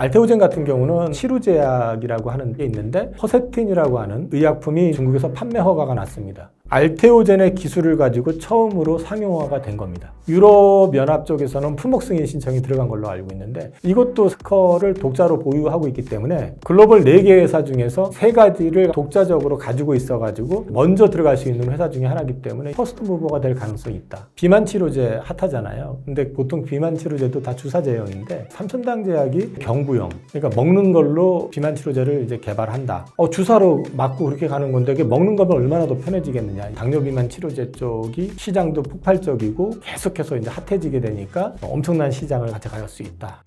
알테오젠 같은 경우는 치루제약이라고 하는 게 있는데 허세틴이라고 하는 의약품이 중국에서 판매 허가가 났습니다. 알테오젠의 기술을 가지고 처음으로 상용화가 된 겁니다. 유럽연합 쪽에서는 품목 승인 신청이 들어간 걸로 알고 있는데 이것도 스커를 독자로 보유하고 있기 때문에 글로벌 4개 회사 중에서 3가지를 독자적으로 가지고 있어가지고 먼저 들어갈 수 있는 회사 중에 하나이기 때문에 퍼스트 무버가 될 가능성이 있다. 비만 치료제 핫하잖아요. 근데 보통 비만 치료제도 다 주사 제형인데 삼천당 제약이 경구용, 그러니까 먹는 걸로 비만 치료제를 이제 개발한다. 주사로 맞고 그렇게 가는 건데 그게 먹는 거면 얼마나 더 편해지겠느냐. 당뇨 비만 치료제 쪽이 시장도 폭발적이고 계속해서 이제 핫해지게 되니까 엄청난 시장을 가져갈 수 있다.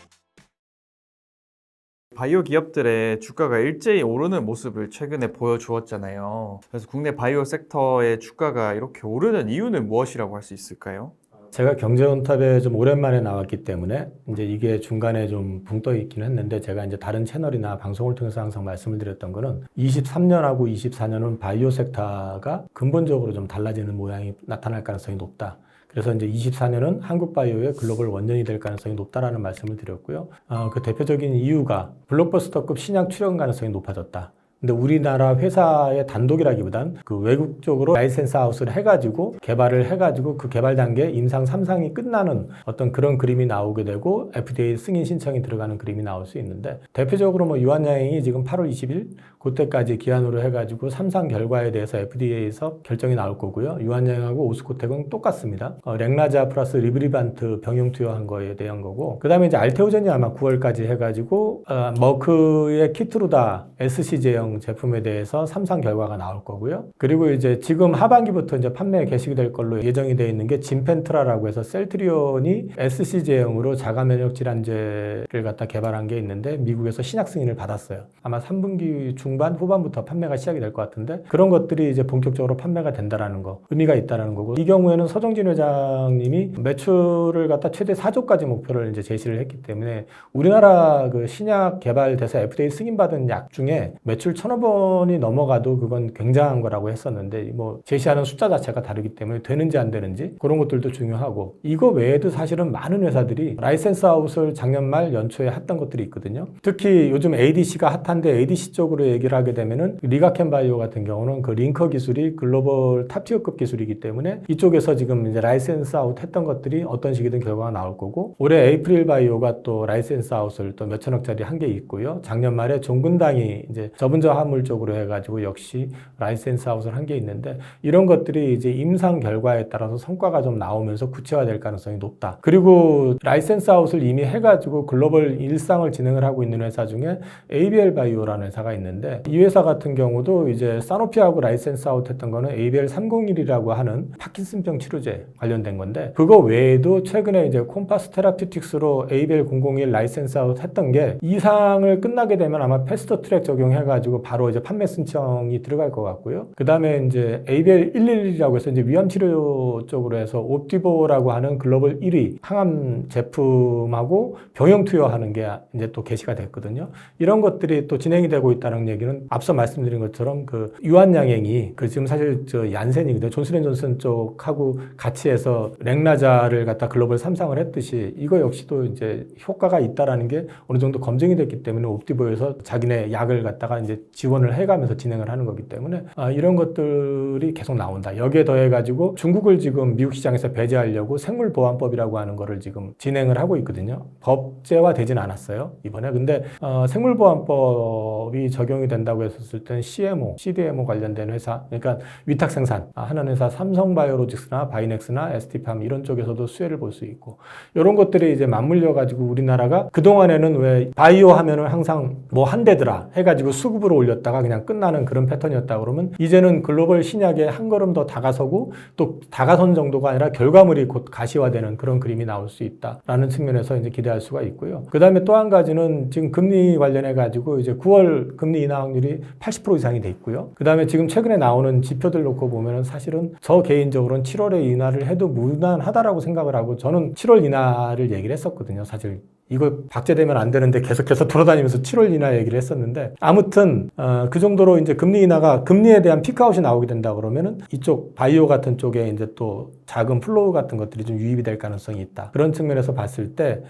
바이오 기업들의 주가가 일제히 오르는 모습을 최근에 보여주었잖아요. 그래서 국내 바이오 섹터의 주가가 이렇게 오르는 이유는 무엇이라고 할 수 있을까요? 제가 경제온탑에 좀 오랜만에 나왔기 때문에 이제 이게 중간에 좀 붕 떠 있긴 했는데 제가 이제 다른 채널이나 방송을 통해서 항상 말씀을 드렸던 거는 23년하고 24년은 바이오 섹터가 근본적으로 좀 달라지는 모양이 나타날 가능성이 높다. 그래서 이제 24년은 한국 바이오의 글로벌 원년이 될 가능성이 높다라는 말씀을 드렸고요. 그 대표적인 이유가 블록버스터급 신약 출현 가능성이 높아졌다. 근데 우리나라 회사의 단독이라기보단 그 외국 쪽으로 라이센스 아웃을 해가지고 개발을 해가지고 그 개발 단계 임상 3상이 끝나는 어떤 그런 그림이 나오게 되고 FDA 승인 신청이 들어가는 그림이 나올 수 있는데 대표적으로 뭐 유한양행이 지금 8월 20일 그때까지 기한으로 해가지고 3상 결과에 대해서 FDA에서 결정이 나올 거고요. 유한양행하고 오스코텍은 똑같습니다. 렉나자 플러스 리브리반트 병용 투여한 거에 대한 거고 그 다음에 이제 알테오젠이 아마 9월까지 해가지고 머크의 키트루다 SC 제형 제품에 대해서 3상 결과가 나올 거고요. 그리고 이제 지금 하반기부터 이제 판매 개시가 될 걸로 예정이 되어 있는 게 진펜트라라고 해서 셀트리온이 SC 제형으로 자가 면역 질환제를 갖다 개발한 게 있는데 미국에서 신약 승인을 받았어요. 아마 3분기 중반 후반부터 판매가 시작이 될 것 같은데 그런 것들이 이제 본격적으로 판매가 된다라는 거 의미가 있다라는 거고 이 경우에는 서정진 회장님이 매출을 갖다 최대 4조까지 목표를 이제 제시를 했기 때문에 우리나라 그 신약 개발돼서 FDA 승인받은 약 중에 매출 1,000억 원이 넘어가도 그건 굉장한 거라고 했었는데 뭐 제시하는 숫자 자체가 다르기 때문에 되는지 안 되는지 그런 것들도 중요하고 이거 외에도 사실은 많은 회사들이 라이센스 아웃을 작년 말 연초에 했던 것들이 있거든요. 특히 요즘 ADC가 핫한데 ADC 쪽으로 얘기를 하게 되면은 리가켄 바이오 같은 경우는 그 링커 기술이 글로벌 탑티어급 기술이기 때문에 이쪽에서 지금 이제 라이센스 아웃 했던 것들이 어떤 식이든 결과가 나올 거고 올해 에이프릴 바이오가 또 라이센스 아웃을 또 몇천억짜리 한 게 있고요. 작년 말에 종근당이 이제 저분자 화물 쪽으로 해가지고 역시 라이센스 아웃을 한 게 있는데 이런 것들이 이제 임상 결과에 따라서 성과가 좀 나오면서 구체화될 가능성이 높다. 그리고 라이센스 아웃을 이미 해가지고 글로벌 일상을 진행을 하고 있는 회사 중에 ABL 바이오라는 회사가 있는데 이 회사 같은 경우도 이제 사노피하고 라이센스 아웃 했던 거는 ABL 301이라고 하는 파킨슨병 치료제 관련된 건데 그거 외에도 최근에 이제 콤파스 테라퓨틱스로 ABL 001 라이센스 아웃 했던 게 이상을 끝나게 되면 아마 패스트 트랙 적용해가지고 바로 이제 판매 신청이 들어갈 것 같고요. 그 다음에 이제 ABL 111이라고 해서 이제 위암 치료 쪽으로 해서 옵티보라고 하는 글로벌 1위 항암 제품하고 병용 투여하는 게 이제 또 게시가 됐거든요. 이런 것들이 또 진행이 되고 있다는 얘기는 앞서 말씀드린 것처럼 그 유한양행이 그 지금 사실 저 얀센이거든요. 존슨앤존슨 쪽하고 같이 해서 렉나자를 갖다 글로벌 3상을 했듯이 이거 역시도 이제 효과가 있다라는 게 어느 정도 검증이 됐기 때문에 옵티보에서 자기네 약을 갖다가 이제 지원을 해가면서 진행을 하는 거기 때문에 이런 것들이 계속 나온다. 여기에 더해가지고 중국을 지금 미국 시장에서 배제하려고 생물보안법이라고 하는 거를 지금 진행을 하고 있거든요. 법제화 되진 않았어요. 이번에. 근데 생물보안법이 적용이 된다고 했었을 때는 CMO, CDMO 관련된 회사, 그러니까 위탁 생산 하는 회사 삼성바이오로직스나 바이넥스나 ST팜 이런 쪽에서도 수혜를 볼 수 있고 이런 것들이 이제 맞물려가지고 우리나라가 그동안에는 왜 바이오 하면은 항상 뭐 한 대더라 해가지고 수급으로 올렸다가 그냥 끝나는 그런 패턴이었다 그러면 이제는 글로벌 신약에 한 걸음 더 다가서고 또 다가선 정도가 아니라 결과물이 곧 가시화되는 그런 그림이 나올 수 있다라는 측면에서 이제 기대할 수가 있고요. 그 다음에 또 한 가지는 지금 금리 관련해 가지고 이제 9월 금리 인하 확률이 80% 이상이 돼 있고요. 그 다음에 지금 최근에 나오는 지표들 놓고 보면은 사실은 저 개인적으로는 7월에 인하를 해도 무난하다라고 생각을 하고 저는 7월 인하를 얘기를 했었거든요. 사실 이거 박제되면 안 되는데 계속해서 돌아다니면서 7월 인하 얘기를 했었는데 아무튼 그 정도로 이제 금리 인하가 금리에 대한 피크아웃이 나오게 된다 그러면은 이쪽 바이오 같은 쪽에 이제 또 자금 플로우 같은 것들이 좀 유입이 될 가능성이 있다. 그런 측면에서 봤을 때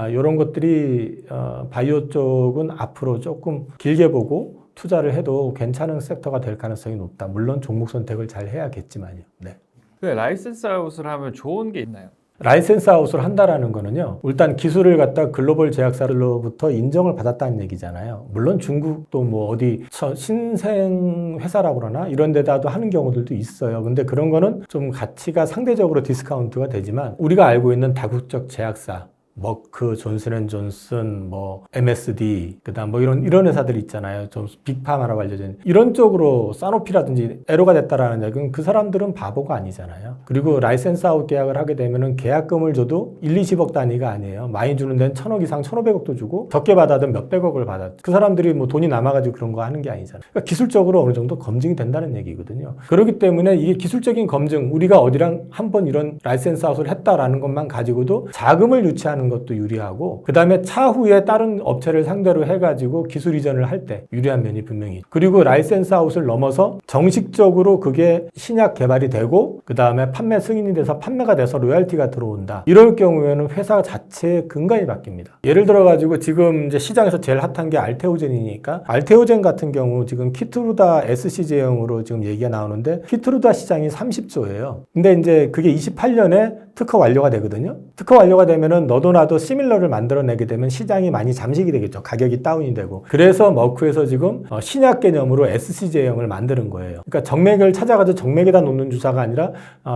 이런 것들이 바이오 쪽은 앞으로 조금 길게 보고 투자를 해도 괜찮은 섹터가 될 가능성이 높다. 물론 종목 선택을 잘 해야겠지만요. 네. 라이센스 아웃을 하면 좋은 게 있나요? 라이센스 아웃을 한다라는 거는요. 일단 기술을 갖다 글로벌 제약사로부터 인정을 받았다는 얘기잖아요. 물론 중국도 뭐 어디 신생 회사라고 그러나 이런 데다도 하는 경우들도 있어요. 근데 그런 거는 좀 가치가 상대적으로 디스카운트가 되지만 우리가 알고 있는 다국적 제약사 머크, 존슨앤존슨, 뭐 MSD, 그다음 뭐 이런 회사들이 있잖아요. 좀 빅파마라고 알려진 이런 쪽으로 사노피라든지 에로가 됐다라는 얘기는 그 사람들은 바보가 아니잖아요. 그리고 라이센스 아웃 계약을 하게 되면은 계약금을 줘도 1, 20억 단위가 아니에요. 많이 주는 데는 1,000억 이상 1,500억도 주고 적게 받아든 몇백억을 받아. 그 사람들이 뭐 돈이 남아가지고 그런 거 하는 게 아니잖아요. 그러니까 기술적으로 어느 정도 검증이 된다는 얘기거든요. 그렇기 때문에 이게 기술적인 검증, 우리가 어디랑 한번 이런 라이센스 아웃을 했다라는 것만 가지고도 자금을 유치하는 것도 유리하고 그 다음에 차후에 다른 업체를 상대로 해가지고 기술 이전을 할 때 유리한 면이 분명히 있고 그리고 라이센스 아웃을 넘어서 정식적으로 그게 신약 개발이 되고 그 다음에 판매 승인이 돼서 판매가 돼서 로열티가 들어온다. 이럴 경우에는 회사 자체의 근간이 바뀝니다. 예를 들어가지고 지금 이제 시장에서 제일 핫한 게 알테오젠이니까 알테오젠 같은 경우 지금 키트루다 SC 제형으로 지금 얘기가 나오는데 키트루다 시장이 30조예요. 근데 이제 그게 28년에 특허 완료가 되거든요. 특허 완료가 되면은 너도 나도 시밀러를 만들어내게 되면 시장이 많이 잠식이 되겠죠. 가격이 다운이 되고. 그래서 머크에서 지금 신약 개념으로 SC 제형을 만드는 거예요. 그러니까 정맥을 찾아가서 정맥에다 놓는 주사가 아니라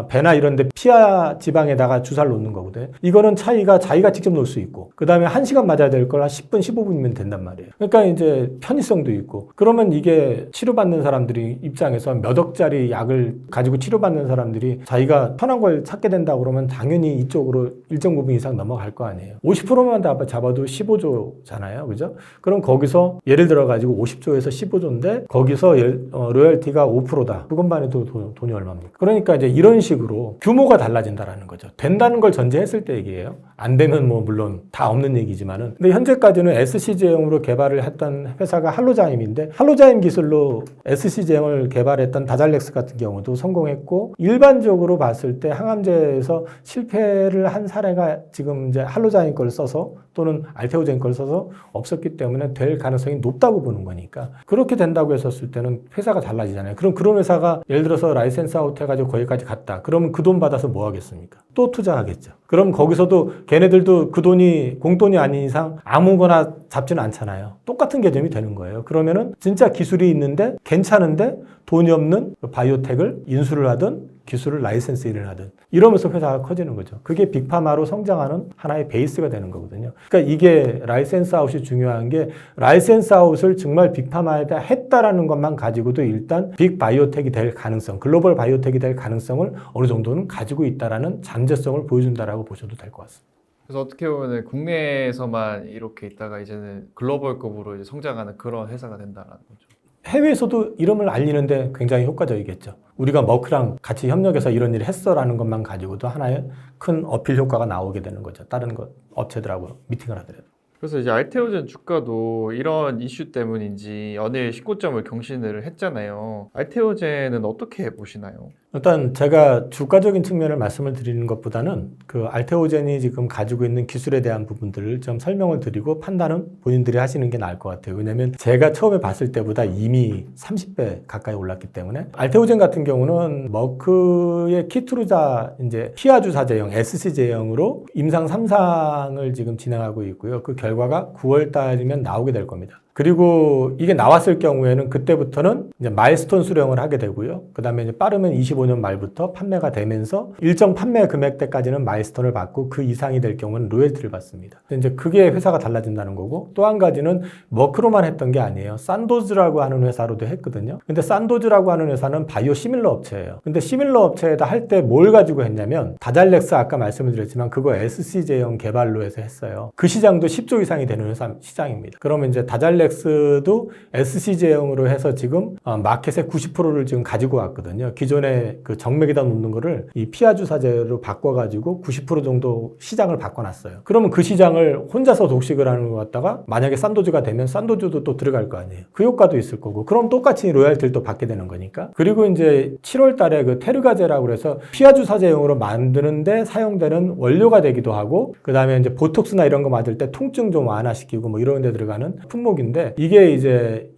배나 이런 데 피하 지방에다가 주사를 놓는 거거든요. 이거는 차이가 자기가 직접 놓을 수 있고 그 다음에 1시간 맞아야 될 걸 한 10분, 15분이면 된단 말이에요. 그러니까 이제 편의성도 있고 그러면 이게 치료받는 사람들이 입장에서 몇 억짜리 약을 가지고 치료받는 사람들이 자기가 편한 걸 찾게 된다 그러면 당연히 이쪽으로 일정 부분 이상 넘어갈 거 아니에요. 50%만 잡아도 15조잖아요. 그죠? 그럼 거기서 예를 들어 가지고 50조에서 15조인데 거기서 로열티가 5%다. 그것만 해도 돈이 얼마입니까? 그러니까 이제 이런 식으로 규모가 달라진다라는 거죠. 된다는 걸 전제했을 때 얘기예요. 안 되면 뭐 물론 다 없는 얘기지만은. 근데 현재까지는 SC 제형으로 개발을 했던 회사가 할로자임인데 할로자임 기술로 SC 제형을 개발했던 다잘렉스 같은 경우도 성공했고 일반적으로 봤을 때 항암제에서 실패를 한 사례가 지금 이제 할로자임 걸 써서 또는 알테오젠 걸 써서 없었기 때문에 될 가능성이 높다고 보는 거니까 그렇게 된다고 했었을 때는 회사가 달라지잖아요. 그럼 그런 회사가 예를 들어서 라이센스 아웃 해가지고 거기까지 갔다. 그러면 그 돈 받아서 뭐 하겠습니까? 또 투자하겠죠. 그럼 거기서도 걔네들도 그 돈이 공돈이 아닌 이상 아무거나 잡지는 않잖아요. 똑같은 개념이 되는 거예요. 그러면은 진짜 기술이 있는데 괜찮은데 돈이 없는 바이오텍을 인수를 하든 기술을 라이센스 일을 하든 이러면서 회사가 커지는 거죠. 그게 빅파마로 성장하는 하나의 베이스가 되는 거거든요. 그러니까 이게 라이센스 아웃이 중요한 게 라이센스 아웃을 정말 빅파마에다 했다라는 것만 가지고도 일단 빅바이오텍이 될 가능성, 글로벌 바이오텍이 될 가능성을 어느 정도는 가지고 있다라는 잠재성을 보여준다라고 보셔도 될 것 같습니다. 그래서 어떻게 보면 국내에서만 이렇게 있다가 이제는 글로벌급으로 이제 성장하는 그런 회사가 된다라는 거죠. 해외에서도 이름을 알리는데 굉장히 효과적이겠죠. 우리가 머크랑 같이 협력해서 이런 일을 했어라는 것만 가지고도 하나의 큰 어필 효과가 나오게 되는 거죠. 다른 업체들하고 미팅을 하더라도. 그래서 이제 알테오젠 주가도 이런 이슈 때문인지 연일 19점을 경신을 했잖아요. 알테오젠은 어떻게 보시나요? 일단 제가 주가적인 측면을 말씀을 드리는 것보다는 그 알테오젠이 지금 가지고 있는 기술에 대한 부분들을 좀 설명을 드리고 판단은 본인들이 하시는 게 나을 것 같아요. 왜냐하면 제가 처음에 봤을 때보다 이미 30배 가까이 올랐기 때문에 알테오젠 같은 경우는 머크의 키트루자 이제 피하주사 제형 SC 제형으로 임상 3상을 지금 진행하고 있고요. 그 결과가 9월 달이면 나오게 될 겁니다. 그리고 이게 나왔을 경우에는 그때부터는 이제 마일스톤 수령을 하게 되고요. 그 다음에 이제 빠르면 25년 말부터 판매가 되면서 일정 판매 금액대까지는 마일스톤을 받고 그 이상이 될 경우는 로열티를 받습니다. 이제 그게 회사가 달라진다는 거고 또 한 가지는 머크로만 했던 게 아니에요. 산도즈라고 하는 회사로도 했거든요. 근데 산도즈라고 하는 회사는 바이오 시밀러 업체예요. 근데 시밀러 업체에다 할 때 뭘 가지고 했냐면 다잘렉스 아까 말씀을 드렸지만 그거 SC 제형 개발로 해서 했어요. 그 시장도 10조 이상이 되는 회사 시장입니다. 그러면 이제 다잘렉스 다일렉스도 SC제형으로 해서 지금 마켓의 90%를 지금 가지고 왔거든요. 기존에 그 정맥에다 놓는 거를 이 피하 주사제로 바꿔가지고 90% 정도 시장을 바꿔놨어요. 그러면 그 시장을 혼자서 독식을 하는 것 같다가 만약에 산도주가 되면 산도주도 또 들어갈 거 아니에요. 그 효과도 있을 거고. 그럼 똑같이 로얄티를 또 받게 되는 거니까. 그리고 이제 7월 달에 그 테르가제라고 해서 피하 주사제용으로 만드는데 사용되는 원료가 되기도 하고, 그 다음에 이제 보톡스나 이런 거 맞을 때 통증 좀 완화시키고 뭐 이런 데 들어가는 품목인데, 이게 이제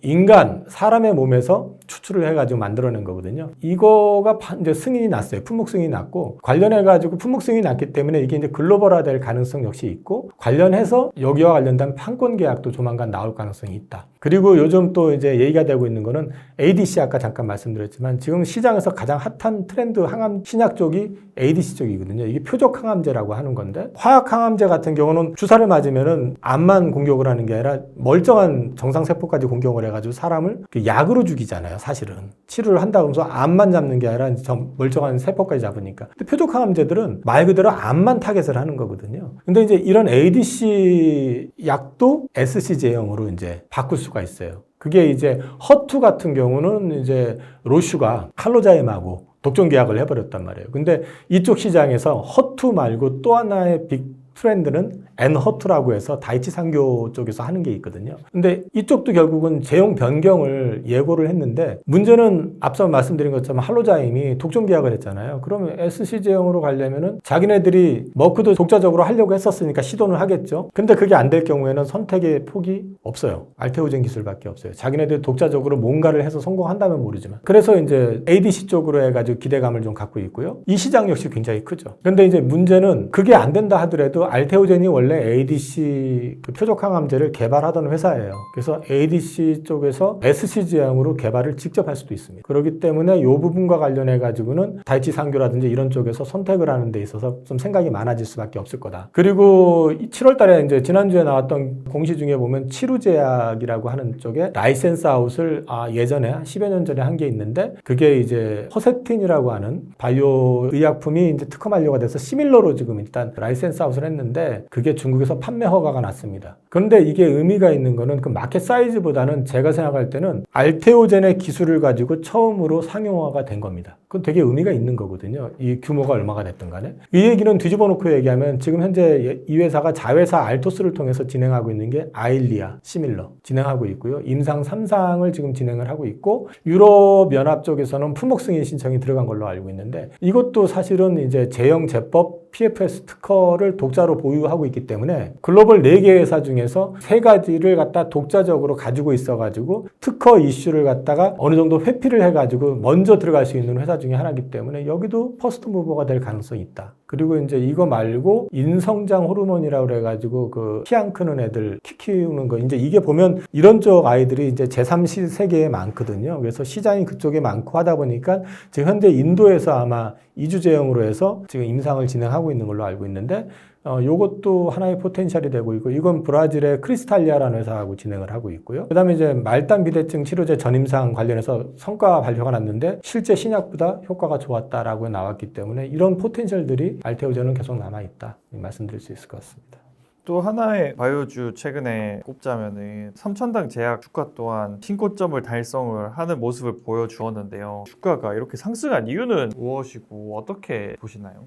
사람의 몸에서 추출을 해가지고 만들어낸 거거든요. 이거가 이제 승인이 났어요. 품목 승인이 났고, 관련해가지고 품목 승인이 났기 때문에 이게 이제 글로벌화 될 가능성 역시 있고, 관련해서 여기와 관련된 판권 계약도 조만간 나올 가능성이 있다. 그리고 요즘 또 이제 얘기가 되고 있는 거는 ADC, 아까 잠깐 말씀드렸지만 지금 시장에서 가장 핫한 트렌드 항암 신약 쪽이 ADC 쪽이거든요. 이게 표적 항암제라고 하는 건데, 화학 항암제 같은 경우는 주사를 맞으면은 암만 공격을 하는 게 아니라 멀쩡한 정상세포까지 공격을 해가지고 사람을 약으로 죽이잖아요. 사실은 치료를 한다고 하면서 암만 잡는 게 아니라 멀쩡한 세포까지 잡으니까. 근데 표적 항암제들은 말 그대로 암만 타겟을 하는 거거든요. 근데 이제 이런 ADC 약도 SC 제형으로 이제 바꿀 수가 있어요. 그게 이제 허투 같은 경우는 이제 로슈가 칼로자임하고 독점 계약을 해버렸단 말이에요. 근데 이쪽 시장에서 허투 말고 또 하나의 빅 트렌드는 엔허투라고 해서 다이치 상교 쪽에서 하는 게 있거든요. 근데 이쪽도 결국은 제형 변경을 예고를 했는데, 문제는 앞서 말씀드린 것처럼 할로자임이 독점 계약을 했잖아요. 그러면 SC 제형으로 가려면은 자기네들이 머크도 독자적으로 하려고 했었으니까 시도는 하겠죠. 근데 그게 안 될 경우에는 선택의 폭이 없어요. 알테오젠 기술밖에 없어요. 자기네들이 독자적으로 뭔가를 해서 성공한다면 모르지만. 그래서 이제 ADC 쪽으로 해가지고 기대감을 좀 갖고 있고요. 이 시장 역시 굉장히 크죠. 근데 이제 문제는 그게 안 된다 하더라도 알테오젠이 원래 ADC 그 표적 항암제를 개발하던 회사예요. 그래서 ADC 쪽에서 SC 제형으로 개발을 직접 할 수도 있습니다. 그렇기 때문에 이 부분과 관련해 가지고는 다이치 상교라든지 이런 쪽에서 선택을 하는 데 있어서 좀 생각이 많아질 수밖에 없을 거다. 그리고 7월 달에 이제 지난주에 나왔던 공시 중에 보면 치루제약이라고 하는 쪽에 라이센스 아웃을 예전에 10여 년 전에 한 게 있는데, 그게 이제 허세틴이라고 하는 바이오 의약품이 이제 특허 만료가 돼서 시밀러로 지금 일단 라이센스 아웃을 했는데, 그게 중국에서 판매 허가가 났습니다. 그런데 이게 의미가 있는 거는 그 마켓 사이즈보다는 제가 생각할 때는 알테오젠의 기술을 가지고 처음으로 상용화가 된 겁니다. 그건 되게 의미가 있는 거거든요. 이 규모가 얼마가 됐든 간에. 이 얘기는 뒤집어 놓고 얘기하면 지금 현재 이 회사가 자회사 알토스를 통해서 진행하고 있는 게 아일리아, 시밀러 진행하고 있고요. 임상 3상을 지금 진행을 하고 있고, 유럽 연합 쪽에서는 품목 승인 신청이 들어간 걸로 알고 있는데, 이것도 사실은 이제 제형 제법 PFS 특허를 독자로 보유하고 있기 때문에 글로벌 4개 회사 중에서 3가지를 갖다 독자적으로 가지고 있어가지고 특허 이슈를 갖다가 어느 정도 회피를 해가지고 먼저 들어갈 수 있는 회사 중에 하나이기 때문에 여기도 퍼스트 무버가 될 가능성이 있다. 그리고 이제 이거 말고 인성장 호르몬이라고 그래가지고 그 키 안 크는 애들 키 키우는 거, 이제 이게 보면 이런 쪽 아이들이 이제 제3세계에 많거든요. 그래서 시장이 그쪽에 많고 하다 보니까 지금 현재 인도에서 아마 이주제형으로 해서 지금 임상을 진행하고 있는 걸로 알고 있는데, 요것도 하나의 포텐셜이 되고 있고, 이건 브라질의 크리스탈리아라는 회사하고 진행을 하고 있고요. 그 다음에 이제 말단 비대증 치료제 전임상 관련해서 성과 발표가 났는데 실제 신약보다 효과가 좋았다라고 나왔기 때문에 이런 포텐셜들이 알테오젠은 계속 남아있다 말씀드릴 수 있을 것 같습니다. 또 하나의 바이오주 최근에 꼽자면은 삼천당 제약 주가 또한 신고점을 달성을 하는 모습을 보여주었는데요. 주가가 이렇게 상승한 이유는 무엇이고 어떻게 보시나요?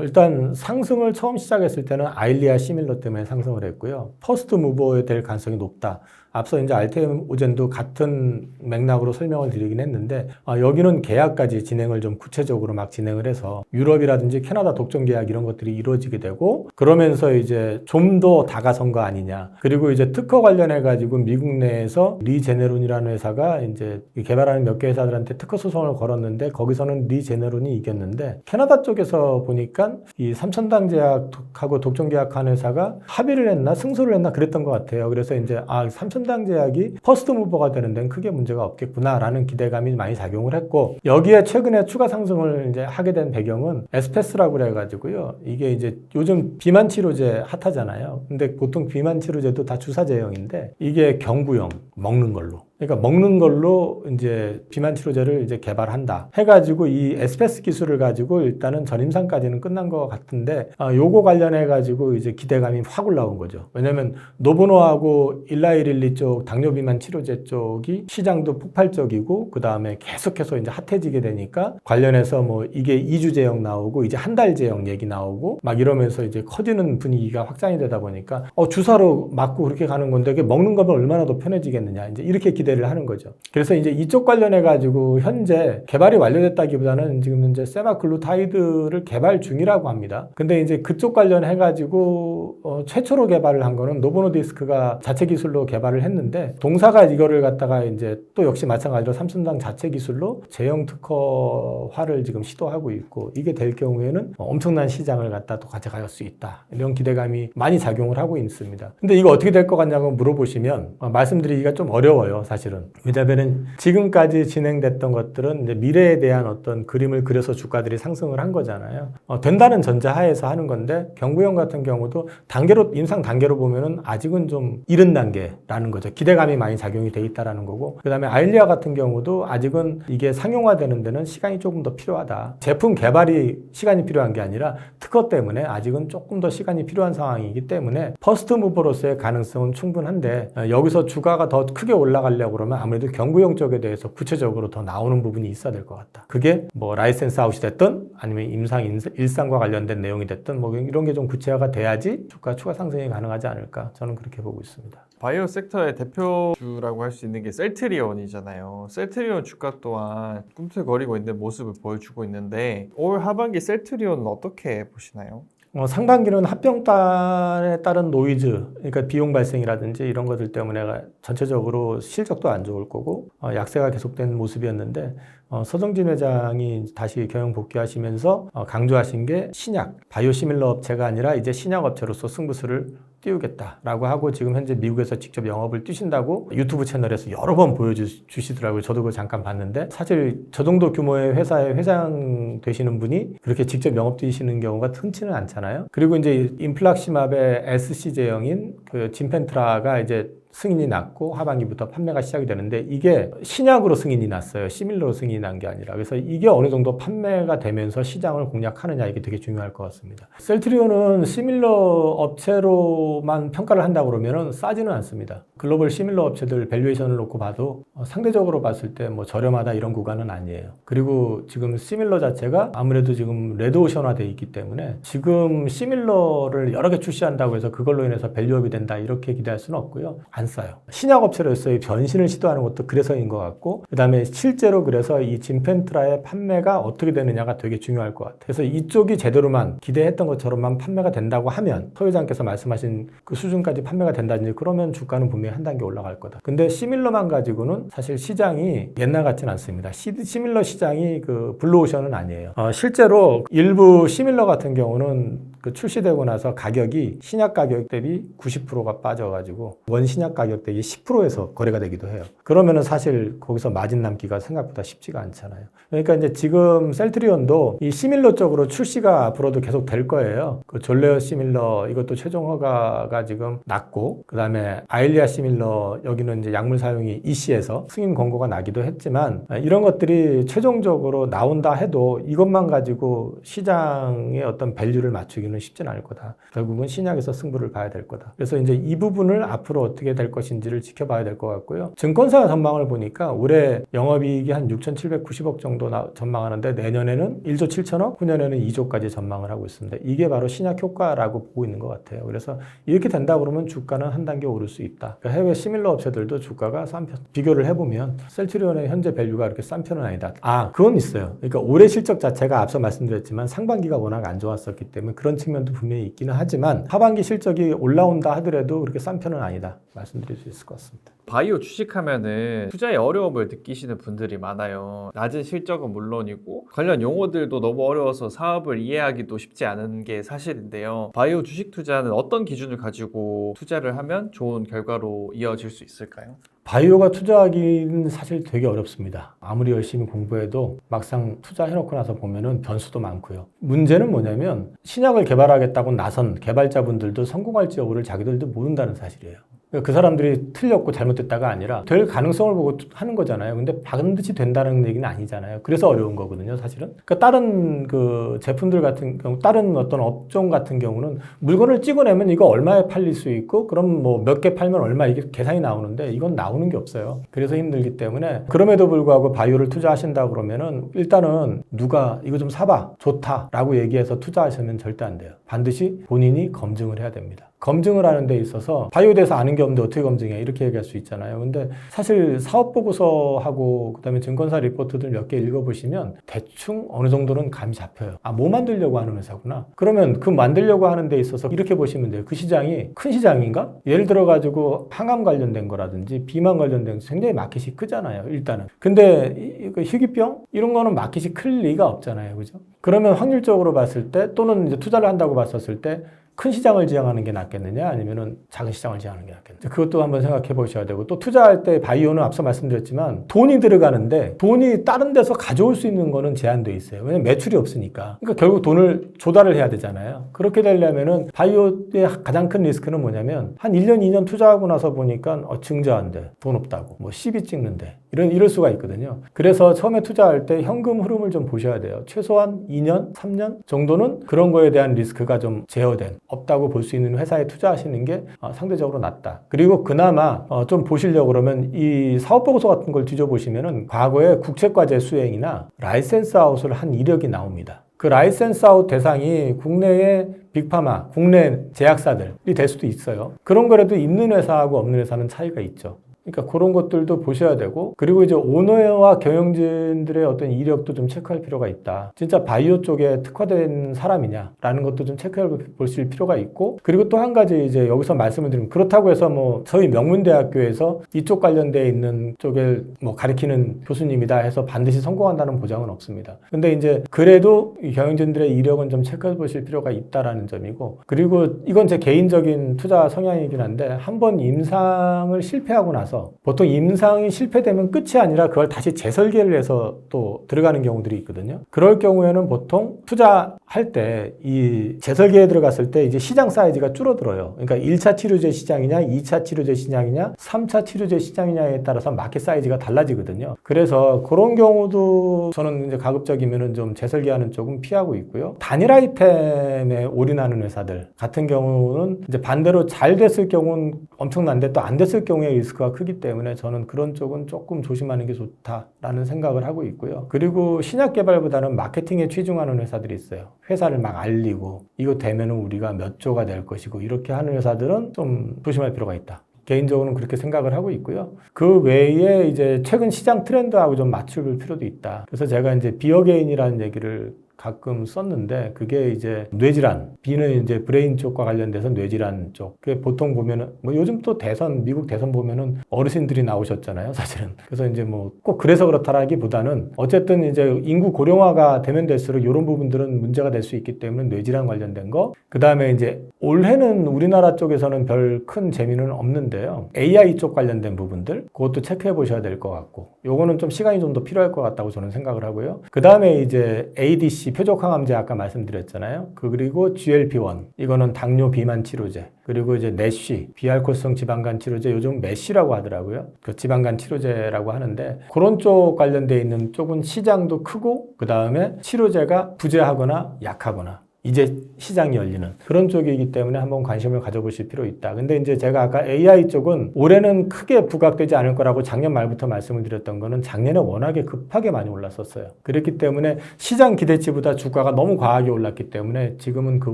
일단 상승을 처음 시작했을 때는 아일리아 시밀러 때문에 상승을 했고요. 퍼스트 무버에 될 가능성이 높다. 앞서 이제 알테오젠도 같은 맥락으로 설명을 드리긴 했는데, 여기는 계약까지 진행을 좀 구체적으로 막 진행을 해서 유럽이라든지 캐나다 독점 계약 이런 것들이 이루어지게 되고, 그러면서 이제 좀 더 다가선 거 아니냐. 그리고 이제 특허 관련해 가지고 미국 내에서 리제네론이라는 회사가 이제 개발하는 몇 개 회사들한테 특허 소송을 걸었는데, 거기서는 리제네론이 이겼는데, 캐나다 쪽에서 보니까 이 삼천당 제약하고 독점 계약한 회사가 합의를 했나 승소를 했나 그랬던 것 같아요. 그래서 이제 삼천당 제약이 퍼스트 무버가 되는 데는 크게 문제가 없겠구나라는 기대감이 많이 작용을 했고, 여기에 최근에 추가 상승을 이제 하게 된 배경은 에스페스라고 그래가지고요. 이게 이제 요즘 비만 치료제 핫하잖아요. 근데 보통 비만 치료제도 다 주사 제형인데 이게 경구용 먹는 걸로. 그러니까 먹는 걸로 이제 비만 치료제를 이제 개발한다. 해가지고 이 에스페스 기술을 가지고 일단은 전임상까지는 끝난 것 같은데, 요거 관련해가지고 이제 기대감이 확 올라온 거죠. 왜냐면 노보노하고 일라이릴리 쪽 당뇨 비만 치료제 쪽이 시장도 폭발적이고, 그 다음에 계속해서 이제 핫해지게 되니까 관련해서 뭐 이게 2주 제형 나오고 이제 한 달 제형 얘기 나오고 막 이러면서 이제 커지는 분위기가 확장이 되다 보니까 주사로 맞고 그렇게 가는 건데 그게 먹는 거면 얼마나 더 편해지겠느냐 이제 이렇게 기대를 하는 거죠. 그래서 이제 이쪽 관련해 가지고 현재 개발이 완료됐다기보다는 지금 현재 세마글루타이드를 개발 중이라고 합니다. 근데 이제 그쪽 관련해 가지고 최초로 개발을 한 거는 노보노디스크가 자체 기술로 개발을 했는데, 동사가 이거를 갖다가 이제 또 역시 마찬가지로 삼성당 자체 기술로 제형 특허화를 지금 시도하고 있고, 이게 될 경우에는 엄청난 시장을 갖다 또 가져갈 수 있다. 이런 기대감이 많이 작용을 하고 있습니다. 근데 이거 어떻게 될 것 같냐고 물어보시면 말씀드리기가 좀 어려워요, 사실은. 왜냐하면 지금까지 진행됐던 것들은 이제 미래에 대한 어떤 그림을 그려서 주가들이 상승을 한 거잖아요. 된다는 전제하에서 하는 건데, 경구형 같은 경우도 단계로, 임상 단계로 보면은 아직은 좀 이른 단계라는 거죠. 기대감이 많이 작용이 돼 있다라는 거고, 그 다음에 아일리아 같은 경우도 아직은 이게 상용화되는 데는 시간이 조금 더 필요하다. 제품 개발이 시간이 필요한 게 아니라 특허 때문에 아직은 조금 더 시간이 필요한 상황이기 때문에 퍼스트 무버로서의 가능성은 충분한데, 여기서 주가가 더 크게 올라가려고 그러면 아무래도 경구형 쪽에 대해서 구체적으로 더 나오는 부분이 있어야 될 것 같다. 그게 뭐 라이센스 아웃이 됐든 아니면 임상 일상과 관련된 내용이 됐든 뭐 이런 게 좀 구체화가 돼야지 주가 추가 상승이 가능하지 않을까, 저는 그렇게 보고 있습니다. 바이오 섹터의 대표주라고 할 수 있는 게 셀트리온이잖아요. 셀트리온 주가 또한 꿈틀거리고 있는 모습을 보여주고 있는데, 올 하반기 셀트리온은 어떻게 보시나요? 상반기는 합병단에 따른 노이즈, 그러니까 비용 발생이라든지 이런 것들 때문에 전체적으로 실적도 안 좋을 거고 약세가 계속된 모습이었는데, 서정진 회장이 다시 경영 복귀하시면서 강조하신 게 신약, 바이오시밀러 업체가 아니라 이제 신약 업체로서 승부수를 띄우겠다라고 하고, 지금 현재 미국에서 직접 영업을 뛰신다고 유튜브 채널에서 여러 번 보여주시더라고요. 저도 그걸 잠깐 봤는데, 사실 저 정도 규모의 회사의 회장 되시는 분이 그렇게 직접 영업 뛰시는 경우가 흔치는 않잖아요. 그리고 이제 인플락시맙의 SC 제형인 그 진펜트라가 이제 승인이 났고 하반기부터 판매가 시작이 되는데, 이게 신약으로 승인이 났어요. 시밀러로 승인이 난 게 아니라. 그래서 이게 어느 정도 판매가 되면서 시장을 공략하느냐, 이게 되게 중요할 것 같습니다. 셀트리온은 시밀러 업체로만 평가를 한다고 그러면 싸지는 않습니다. 글로벌 시밀러 업체들 밸류에이션을 놓고 봐도 상대적으로 봤을 때 뭐 저렴하다 이런 구간은 아니에요. 그리고 지금 시밀러 자체가 아무래도 지금 레드오션화되어 있기 때문에 지금 시밀러를 여러 개 출시한다고 해서 그걸로 인해서 밸류업이 된다 이렇게 기대할 수는 없고요. 안 싸요. 신약 업체로서의 변신을 시도하는 것도 그래서인 것 같고, 그 다음에 실제로 그래서 이 진펜트라의 판매가 어떻게 되느냐가 되게 중요할 것 같아요. 그래서 이쪽이 제대로만 기대했던 것처럼만 판매가 된다고 하면, 서 회장께서 말씀하신 그 수준까지 판매가 된다든지 그러면 주가는 분명히 한 단계 올라갈 거다. 근데 시밀러만 가지고는 사실 시장이 옛날 같진 않습니다. 시밀러 시장이 그 블루오션은 아니에요. 실제로 일부 시밀러 같은 경우는 그 출시되고 나서 가격이 신약 가격 대비 90%가 빠져가지고 원신약 가격 대비 10%에서 거래가 되기도 해요. 그러면은 사실 거기서 마진 남기가 생각보다 쉽지가 않잖아요. 그러니까 이제 지금 셀트리온도 이 시밀러 쪽으로 출시가 앞으로도 계속 될 거예요. 그 졸레어 시밀러 이것도 최종 허가가 지금 났고, 그 다음에 아일리아 시밀러 여기는 이제 약물 사용이 EC에서 승인 권고가 나기도 했지만, 이런 것들이 최종적으로 나온다 해도 이것만 가지고 시장의 어떤 밸류를 맞추기는 쉽진 않을 거다. 결국은 신약에서 승부를 봐야 될 거다. 그래서 이제 이 부분을 앞으로 어떻게 될 것인지를 지켜봐야 될 것 같고요. 증권사 전망을 보니까 올해 영업이익이 한 6,790억 정도 전망하는데, 내년에는 1조 7천억, 후년에는 2조까지 전망을 하고 있습니다. 이게 바로 신약 효과라고 보고 있는 것 같아요. 그래서 이렇게 된다 그러면 주가는 한 단계 오를 수 있다. 그러니까 해외 시밀러 업체들도 주가가 싼 편, 비교를 해보면 셀트리온의 현재 밸류가 그렇게 싼 편은 아니다. 그건 있어요. 그러니까 올해 실적 자체가 앞서 말씀드렸지만 상반기가 워낙 안 좋았었기 때문에 그런 측면도 분명히 있기는 하지만, 하반기 실적이 올라온다 하더라도 그렇게 싼 편은 아니다 말씀드릴 수 있을 것 같습니다. 바이오 주식하면은 투자에 어려움을 느끼시는 분들이 많아요. 낮은 실적은 물론이고 관련 용어들도 너무 어려워서 사업을 이해하기도 쉽지 않은 게 사실인데요. 바이오 주식 투자는 어떤 기준을 가지고 투자를 하면 좋은 결과로 이어질 수 있을까요? 바이오가 투자하기는 사실 되게 어렵습니다. 아무리 열심히 공부해도 막상 투자해놓고 나서 보면은 변수도 많고요. 문제는 뭐냐면 신약을 개발하겠다고 나선 개발자분들도 성공할지 여부를 자기들도 모른다는 사실이에요. 그 사람들이 틀렸고 잘못됐다가 아니라 될 가능성을 보고 하는 거잖아요. 근데 반드시 된다는 얘기는 아니잖아요. 그래서 어려운 거거든요, 사실은. 그러니까 다른 그 제품들 같은 경우, 다른 어떤 업종 같은 경우는 물건을 찍어내면 이거 얼마에 팔릴 수 있고, 그럼 뭐 몇 개 팔면 얼마 이게 계산이 나오는데 이건 나오는 게 없어요. 그래서 힘들기 때문에 그럼에도 불구하고 바이오를 투자하신다 그러면은 일단은 누가 이거 좀 사봐, 좋다라고 얘기해서 투자하시면 절대 안 돼요. 반드시 본인이 검증을 해야 됩니다. 검증을 하는 데 있어서 바이오에 대해서 아는 게 없는데 어떻게 검증해? 이렇게 얘기할 수 있잖아요. 근데 사실 사업보고서하고 그다음에 증권사 리포트들 몇 개 읽어보시면 대충 어느 정도는 감이 잡혀요. 아, 뭐 만들려고 하는 회사구나. 그러면 그 만들려고 하는 데 있어서 이렇게 보시면 돼요. 그 시장이 큰 시장인가? 예를 들어가지고 항암 관련된 거라든지 비만 관련된 거 굉장히 마켓이 크잖아요. 일단은. 근데 희귀병? 이런 거는 마켓이 클 리가 없잖아요. 그죠? 그러면 확률적으로 봤을 때 또는 이제 투자를 한다고 봤었을 때 큰 시장을 지향하는 게 낫겠느냐 아니면은 작은 시장을 지향하는 게 낫겠느냐, 그것도 한번 생각해 보셔야 되고, 또 투자할 때 바이오는 앞서 말씀드렸지만 돈이 들어가는데 돈이 다른 데서 가져올 수 있는 거는 제한돼 있어요. 왜냐면 매출이 없으니까. 그러니까 결국 돈을 조달을 해야 되잖아요. 그렇게 되려면은 바이오의 가장 큰 리스크는 뭐냐면 한 1년 2년 투자하고 나서 보니까 증자한데 돈 없다고 뭐 시비 찍는데 이럴 수가 있거든요. 그래서 처음에 투자할 때 현금 흐름을 좀 보셔야 돼요. 최소한 2년, 3년 정도는 그런 거에 대한 리스크가 좀 제어된, 없다고 볼 수 있는 회사에 투자하시는 게 상대적으로 낫다. 그리고 그나마 좀 보시려고 그러면 이 사업보고서 같은 걸 뒤져보시면은 과거에 국채과제 수행이나 라이센스 아웃을 한 이력이 나옵니다. 그 라이센스 아웃 대상이 국내의 빅파마, 국내 제약사들이 될 수도 있어요. 그런 거라도 있는 회사하고 없는 회사는 차이가 있죠. 그러니까 그런 것들도 보셔야 되고, 그리고 이제 오너와 경영진들의 어떤 이력도 좀 체크할 필요가 있다. 진짜 바이오 쪽에 특화된 사람이냐라는 것도 좀 체크해 보실 필요가 있고, 그리고 또 한 가지 이제 여기서 말씀을 드리면, 그렇다고 해서 뭐 저희 명문대학교에서 이쪽 관련돼 있는 쪽에 뭐 가르치는 교수님이다 해서 반드시 성공한다는 보장은 없습니다. 근데 이제 그래도 이 경영진들의 이력은 좀 체크해 보실 필요가 있다라는 점이고, 그리고 이건 제 개인적인 투자 성향이긴 한데, 한번 임상을 실패하고 나서 보통 임상이 실패되면 끝이 아니라 그걸 다시 재설계를 해서 또 들어가는 경우들이 있거든요. 그럴 경우에는 보통 투자할 때 이 재설계에 들어갔을 때 이제 시장 사이즈가 줄어들어요. 그러니까 1차 치료제 시장이냐, 2차 치료제 시장이냐, 3차 치료제 시장이냐에 따라서 마켓 사이즈가 달라지거든요. 그래서 그런 경우도 저는 이제 가급적이면은 좀 재설계하는 쪽은 피하고 있고요. 단일 아이템에 올인하는 회사들 같은 경우는 이제 반대로 잘 됐을 경우는 엄청난데 또 안 됐을 경우에 리스크가 크기 때문에 저는 그런 쪽은 조금 조심하는 게 좋다라는 생각을 하고 있고요. 그리고 신약 개발보다는 마케팅에 치중하는 회사들이 있어요. 회사를 막 알리고 이거 되면은 우리가 몇 조가 될 것이고 이렇게 하는 회사들은 좀 조심할 필요가 있다. 개인적으로는 그렇게 생각을 하고 있고요. 그 외에 이제 최근 시장 트렌드하고 좀 맞출 필요도 있다. 그래서 제가 이제 비어게인이라는 얘기를 가끔 썼는데, 그게 이제 뇌질환, B는 이제 브레인 쪽과 관련돼서 뇌질환 쪽. 그게 보통 보면은 뭐 요즘 또 대선, 미국 대선 보면은 어르신들이 나오셨잖아요, 사실은. 그래서 이제 뭐 꼭 그래서 그렇다라기보다는 어쨌든 이제 인구 고령화가 되면 될수록 이런 부분들은 문제가 될 수 있기 때문에 뇌질환 관련된 거. 그 다음에 이제 올해는 우리나라 쪽에서는 별 큰 재미는 없는데요. AI 쪽 관련된 부분들, 그것도 체크해 보셔야 될 것 같고, 요거는 좀 시간이 좀 더 필요할 것 같다고 저는 생각을 하고요. 그 다음에 이제 ADC 표적항암제 아까 말씀드렸잖아요. 그리고 GLP-1 이거는 당뇨 비만 치료제, 그리고 이제 내쉬 비알코올성 지방간 치료제, 요즘 메쉬라고 하더라고요. 그 지방간 치료제라고 하는데, 그런 쪽 관련돼 있는 쪽은 시장도 크고 그 다음에 치료제가 부재하거나 약하거나 이제 시장이 열리는 그런 쪽이기 때문에 한번 관심을 가져보실 필요 있다. 근데 이제 제가 아까 AI 쪽은 올해는 크게 부각되지 않을 거라고 작년 말부터 말씀을 드렸던 거는 작년에 워낙에 급하게 많이 올랐었어요. 그렇기 때문에 시장 기대치보다 주가가 너무 과하게 올랐기 때문에 지금은 그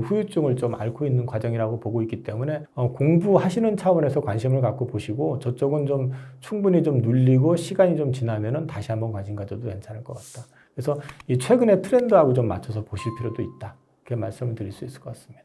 후유증을 좀 앓고 있는 과정이라고 보고 있기 때문에 공부하시는 차원에서 관심을 갖고 보시고, 저쪽은 좀 충분히 좀 눌리고 시간이 좀 지나면은 다시 한번 관심 가져도 괜찮을 것 같다. 그래서 이 최근의 트렌드하고 좀 맞춰서 보실 필요도 있다. 그렇게 말씀을 드릴 수 있을 것 같습니다.